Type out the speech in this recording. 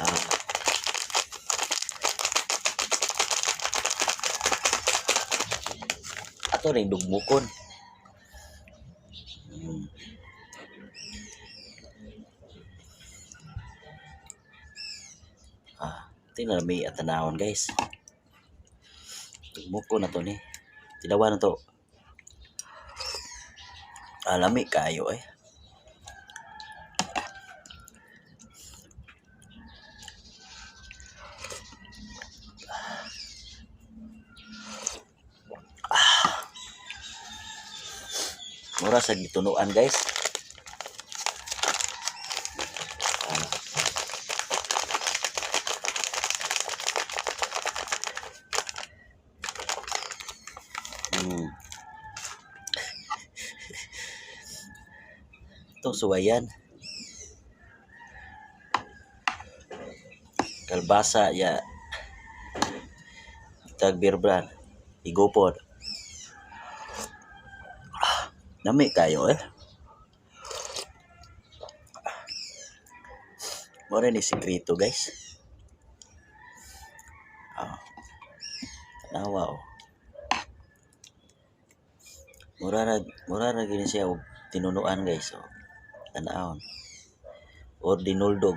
Ah, ato ring dugmukon. Hmm. Tingnan mi at tanawon guys. Dugmukon na to ni. Tilawan na to. Lami kayo eh. Mura sa gitunuan guys. Hmm. Itong suwayan. Kalbasa ya tag birbran. Igopod. Lami kayo eh. Mura ni sikreto guys. Tanawa oh. Mura na gini siya og tinunuan guys. Oh. Tanawon. Or dinuldog.